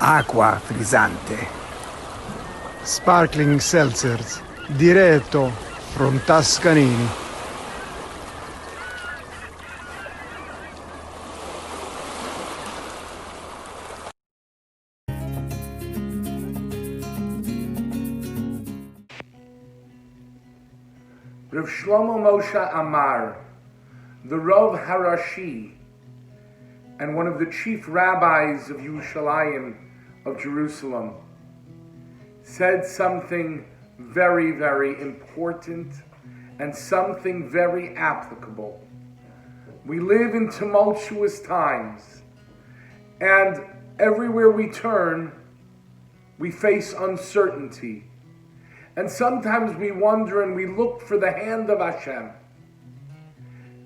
acqua frizzante. Sparkling seltzers, diretto from Toscanini. Rav Shlomo Moshe Amar, the Rav Harashi, and one of the chief rabbis of Yerushalayim, of Jerusalem, said something very, very important and something very applicable. We live in tumultuous times, and everywhere we turn, we face uncertainty. And sometimes we wonder and we look for the hand of Hashem.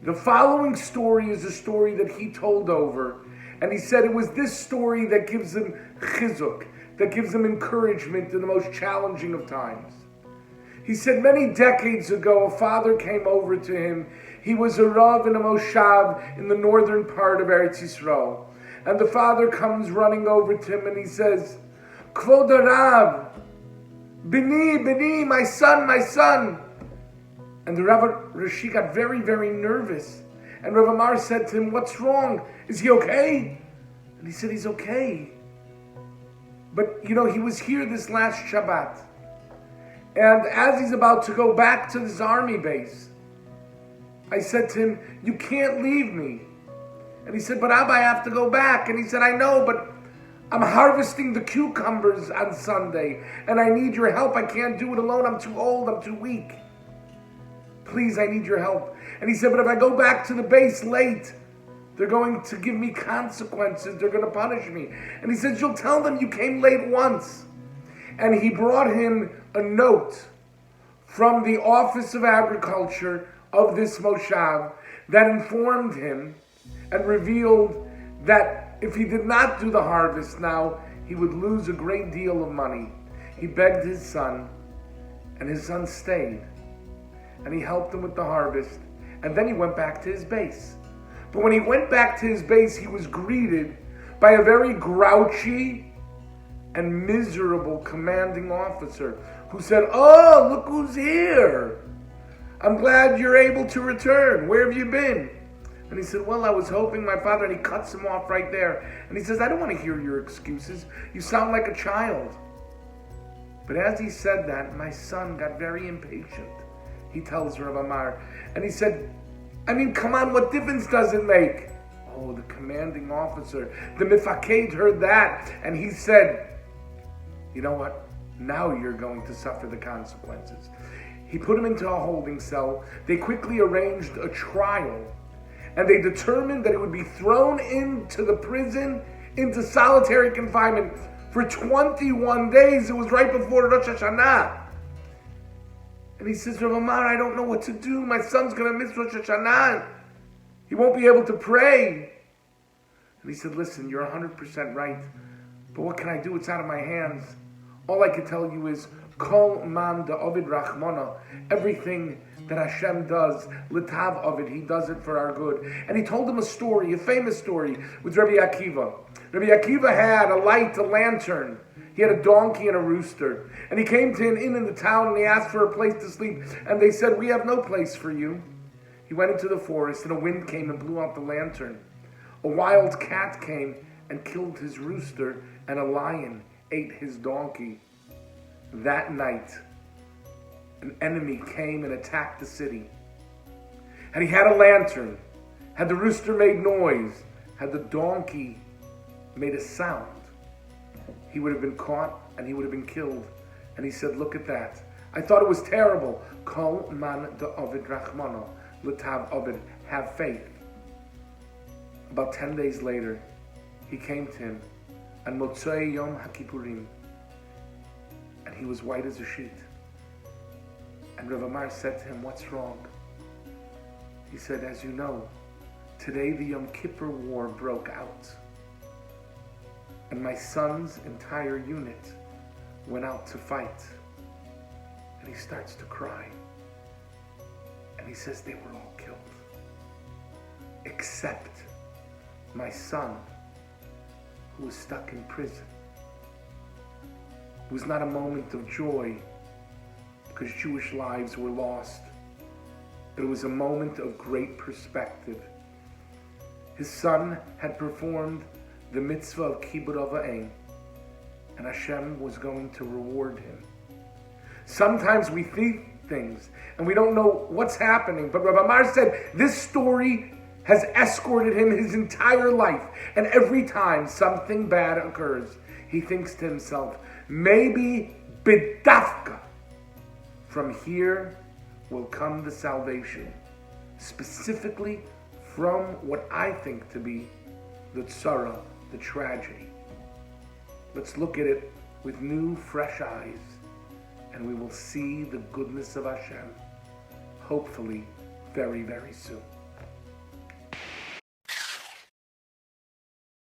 The following story is a story that he told over, and he said it was this story that gives him chizuk, that gives him encouragement in the most challenging of times. He said many decades ago, a father came over to him. He was a rav in a moshav in the northern part of Eretz Yisrael. And the father comes running over to him and he says, Kvod Rav, Bini, my son, my son. And the Rabbi Rashi got very, very nervous. And Rav Amar said to him, what's wrong? Is he okay? And he said, he's okay. But, he was here this last Shabbat. And as he's about to go back to his army base, I said to him, you can't leave me. And he said, but Abba, I have to go back. And he said, I know, but I'm harvesting the cucumbers on Sunday, and I need your help. I can't do it alone. I'm too old. I'm too weak. Please, I need your help. And he said, but if I go back to the base late, they're going to give me consequences. They're going to punish me. And he said, you'll tell them you came late once. And he brought him a note from the Office of Agriculture of this moshav that informed him and revealed that if he did not do the harvest now, he would lose a great deal of money. He begged his son, and his son stayed. And he helped him with the harvest, and then he went back to his base. But when he went back to his base, he was greeted by a very grouchy and miserable commanding officer who said, oh, look who's here. I'm glad you're able to return. Where have you been? And he said, well, I was hoping my father, and he cuts him off right there. And he says, I don't want to hear your excuses. You sound like a child. But as he said that, my son got very impatient. He tells Rav Amar. And he said, come on, what difference does it make? Oh, the commanding officer, the mifaked heard that. And he said, you know what? Now you're going to suffer the consequences. He put him into a holding cell. They quickly arranged a trial. And they determined that it would be thrown into the prison, into solitary confinement for 21 days. It was right before Rosh Hashanah. And he says, Rav Amar, I don't know what to do. My son's going to miss Rosh Hashanah. He won't be able to pray. And he said, listen, you're 100% right. But what can I do? It's out of my hands. All I can tell you is, Kol man da'ovid rachmana. Everything that Hashem does, litav of it, he does it for our good. And he told him a story, a famous story, with Rabbi Akiva. Rabbi Akiva had a light, a lantern. He had a donkey and a rooster. And he came to an inn in the town and he asked for a place to sleep. And they said, we have no place for you. He went into the forest and a wind came and blew out the lantern. A wild cat came and killed his rooster, and a lion ate his donkey. That night, an enemy came and attacked the city. And he had a lantern. Had the rooster made noise, had the donkey made a sound, he would have been caught and he would have been killed. And he said, look at that. I thought it was terrible. Kol man da'ovid rachmano, l'tav ovid, have faith. About 10 days later, he came to him, and Motzei Yom HaKippurim, and he was white as a sheet. And Rav Amar said to him, what's wrong? He said, as you know, today the Yom Kippur War broke out. And my son's entire unit went out to fight. And he starts to cry. And he says they were all killed. Except my son, who was stuck in prison. It was not a moment of joy because Jewish lives were lost, but it was a moment of great perspective. His son had performed the mitzvah of Kibbud Av Va'em, and Hashem was going to reward him. Sometimes we think things and we don't know what's happening, but Rabbi Mar said this story has escorted him his entire life, and every time something bad occurs, he thinks to himself, maybe bidafka, from here will come the salvation, specifically from what I think to be the tzara, the tragedy. Let's look at it with new, fresh eyes, and we will see the goodness of Hashem, hopefully very, very soon.